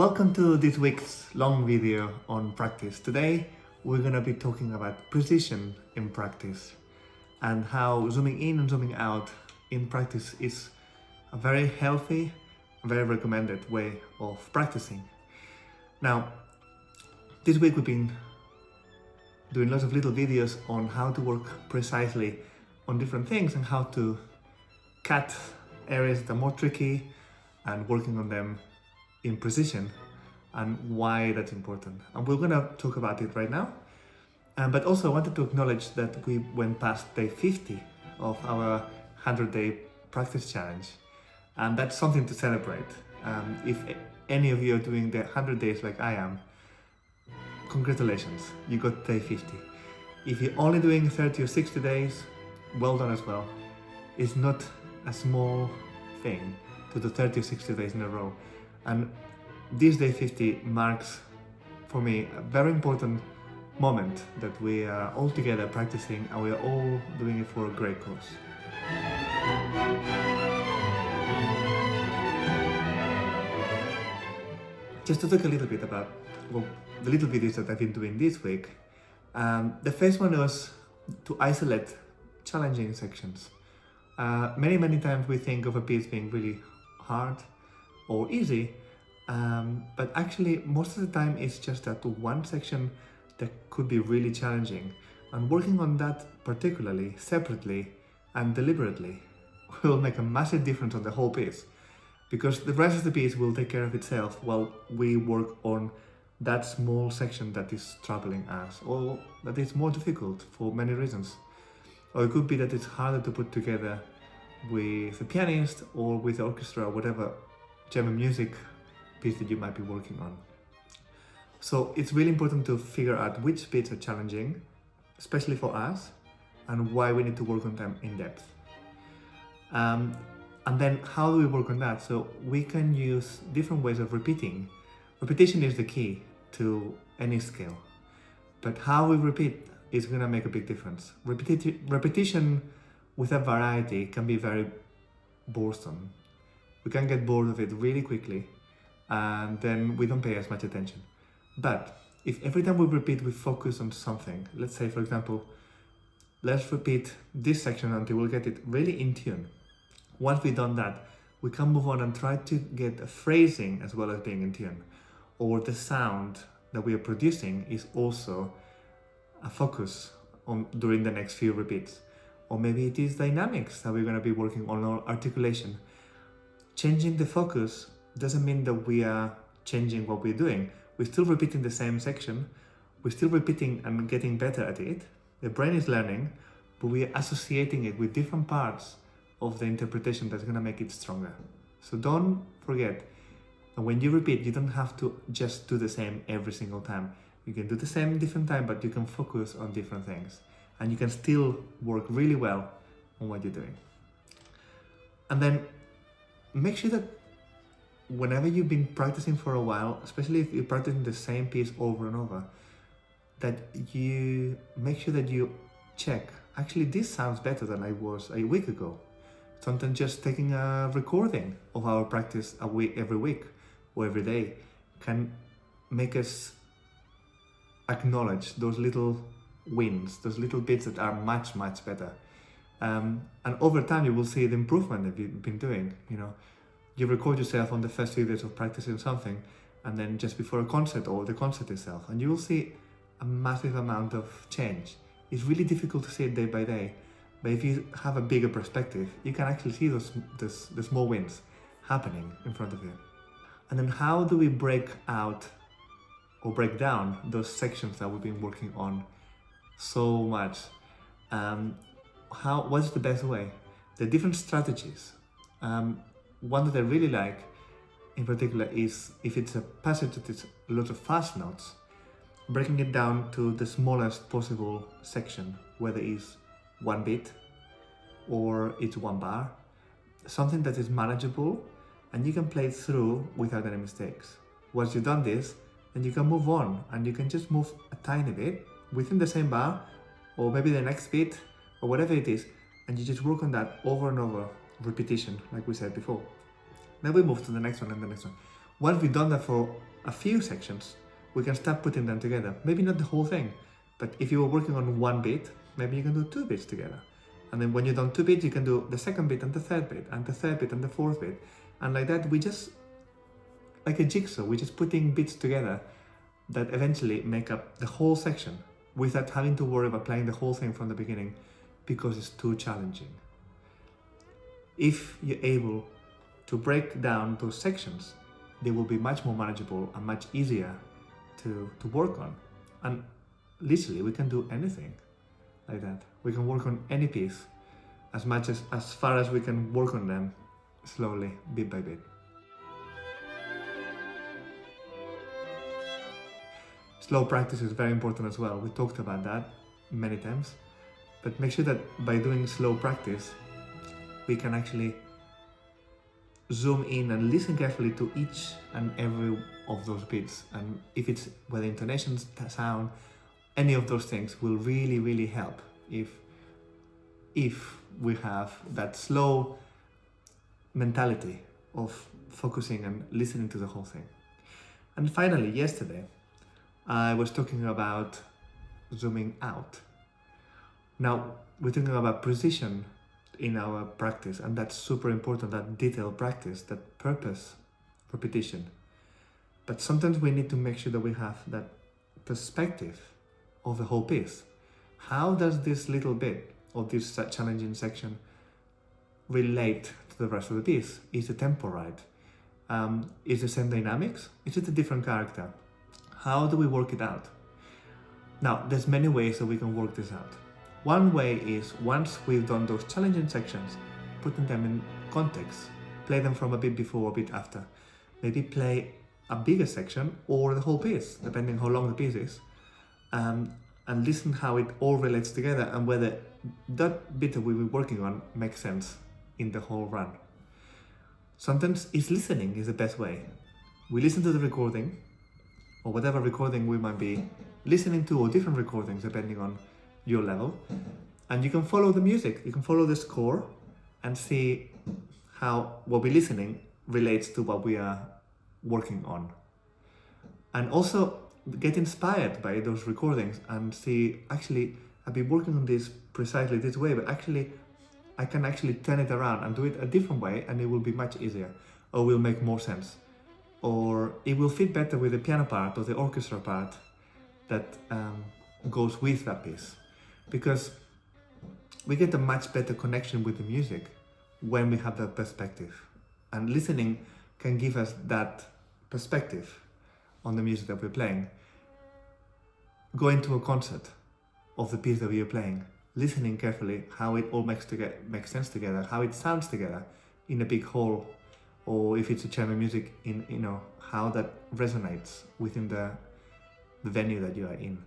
Welcome to this week's long video on practice. Today we're going to be talking about precision in practice and how zooming in and zooming out in practice is a very healthy, very recommended way of practicing. Now, this week we've been doing lots of little videos on how to work precisely on different things and how to cut areas that are more tricky and working on them in precision and why that's important. And we're gonna talk about it right now. But also I wanted to acknowledge that we went past day 50 of our 100-day practice challenge. And that's something to celebrate. If any of you are doing the 100 days like I am, congratulations, you got day 50. If you're only doing 30 or 60 days, well done as well. It's not a small thing to do 30 or 60 days in a row. And this day 50 marks, for me, a very important moment that we are all together practicing and we are all doing it for a great cause. Just to talk a little bit about the little videos that I've been doing this week. The first one was to isolate challenging sections. Many times we think of a piece being really hard or easy, but actually most of the time it's just that one section that could be really challenging, and working on that particularly, separately and deliberately will make a massive difference on the whole piece, because the rest of the piece will take care of itself while we work on that small section that is troubling us or that is more difficult for many reasons. Or it could be that it's harder to put together with a pianist or with the orchestra or whatever German music piece that you might be working on. So it's really important to figure out which bits are challenging, especially for us, and why we need to work on them in depth. And then how do we work on that? So we can use different ways of repeating. Repetition is the key to any skill, but how we repeat is going to make a big difference. Repetition without variety can be very boresome. We can get bored of it really quickly, and then we don't pay as much attention. But if every time we repeat, we focus on something, let's say, for example, let's repeat this section until we'll get it really in tune. Once we've done that, we can move on and try to get a phrasing as well as being in tune. Or the sound that we are producing is also a focus on during the next few repeats. Or maybe it is dynamics that we're going to be working on, or articulation. Changing the focus doesn't mean that we are changing what we're doing. We're still repeating the same section. We're still repeating and getting better at it. The brain is learning, but we are associating it with different parts of the interpretation that's going to make it stronger. So don't forget that when you repeat, you don't have to just do the same every single time. You can do the same different time, but you can focus on different things. And you can still work really well on what you're doing. And then make sure that whenever you've been practicing for a while, especially if you're practicing the same piece over and over, that you make sure that you check, actually this sounds better than I was a week ago. Sometimes just taking a recording of our practice every week or every day can make us acknowledge those little wins, those little bits that are much better. And over time you will see the improvement that you've been doing. You record yourself on the first few days of practicing something, and then just before a concert or the concert itself, and you will see a massive amount of change. It's really difficult to see it day by day, but if you have a bigger perspective, you can actually see the small wins happening in front of you. And then how do we break out or break down those sections that we've been working on so much? What's the best way? There are different strategies. One that I really like in particular is if it's a passage that is a lot of fast notes, breaking it down to the smallest possible section, whether it's one beat or it's one bar, something that is manageable and you can play it through without any mistakes. Once you've done this, then you can move on and you can just move a tiny bit within the same bar, or maybe the next beat or whatever it is, and you just work on that over and over, repetition, like we said before. Then we move to the next one and the next one. Once we've done that for a few sections, we can start putting them together. Maybe not the whole thing, but if you were working on one bit, maybe you can do 2 bits together. And then when you've done 2 bits, you can do the second bit and the third bit, and the third bit and the fourth bit. And like that, we just, like a jigsaw, we're just putting bits together that eventually make up the whole section without having to worry about playing the whole thing from the beginning because it's too challenging. If you're able to break down those sections, they will be much more manageable and much easier to work on. And literally, we can do anything like that. We can work on any piece as far as we can work on them slowly, bit by bit. Slow practice is very important as well. We talked about that many times, but make sure that by doing slow practice, we can actually zoom in and listen carefully to each and every of those bits. And if it's whether intonations, sound, any of those things will really, really help if we have that slow mentality of focusing and listening to the whole thing. And finally, yesterday, I was talking about zooming out. Now, we're talking about precision in our practice, and that's super important, that detailed practice, that purpose, repetition. But sometimes we need to make sure that we have that perspective of the whole piece. How does this little bit of this challenging section relate to the rest of the piece? Is the tempo right? Is the same dynamics? Is it a different character? How do we work it out? Now, there's many ways that we can work this out. One way is, once we've done those challenging sections, putting them in context, play them from a bit before or a bit after. Maybe play a bigger section or the whole piece, depending how long the piece is, and listen how it all relates together and whether that bit that we were working on makes sense in the whole run. Sometimes listening is the best way. We listen to the recording, or whatever recording we might be listening to, or different recordings depending on your level, and you can follow the music, you can follow the score and see how what we're listening relates to what we are working on. And also get inspired by those recordings and see, actually, I've been working on this precisely this way, but actually I can actually turn it around and do it a different way, and it will be much easier, or will make more sense, or it will fit better with the piano part or the orchestra part that goes with that piece. Because we get a much better connection with the music when we have that perspective. And listening can give us that perspective on the music that we're playing. Going to a concert of the piece that we are playing, listening carefully how it all makes sense together, how it sounds together in a big hall, or if it's a chamber music, in how that resonates within the venue that you are in.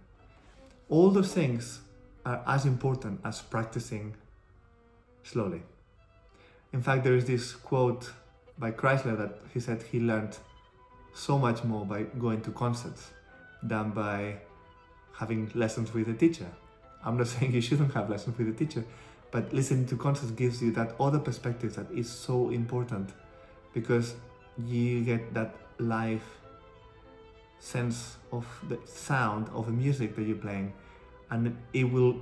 All those things are as important as practicing slowly. In fact, there is this quote by Chrysler that he said he learned so much more by going to concerts than by having lessons with a teacher. I'm not saying you shouldn't have lessons with a teacher, but listening to concerts gives you that other perspective that is so important, because you get that live sense of the sound of the music that you're playing, and it will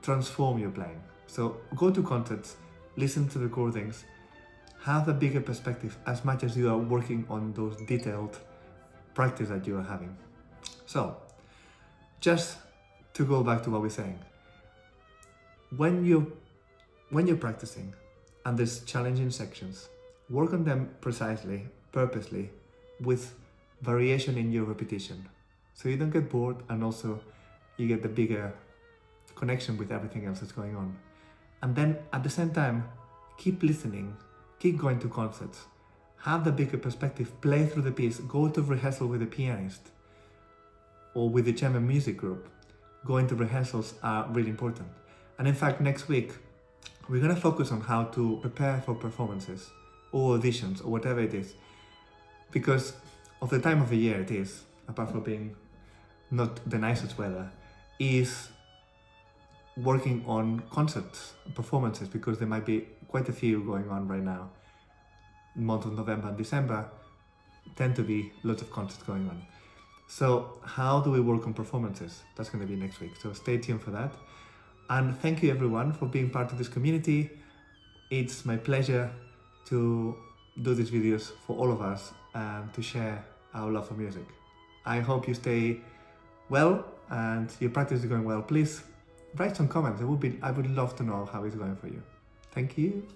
transform your playing. So go to concerts, listen to recordings, have a bigger perspective as much as you are working on those detailed practice that you are having. So just to go back to what we're saying, when you're practicing and there's challenging sections, work on them precisely, purposely, with variation in your repetition, so you don't get bored, and also you get the bigger connection with everything else that's going on. And then at the same time, keep listening, keep going to concerts, have the bigger perspective, play through the piece, go to rehearsal with the pianist or with the chamber music group. Going to rehearsals are really important. And in fact, next week, we're gonna focus on how to prepare for performances or auditions or whatever it is, because of the time of the year it is, apart from being not the nicest weather, is working on concerts, performances, because there might be quite a few going on right now, month of November and December, tend to be lots of content going on. So how do we work on performances? That's going to be next week. So stay tuned for that. And thank you everyone for being part of this community. It's my pleasure to do these videos for all of us and to share our love for music. I hope you stay well and your practice is going well. Please write some comments. I would love to know how it's going for you. Thank you.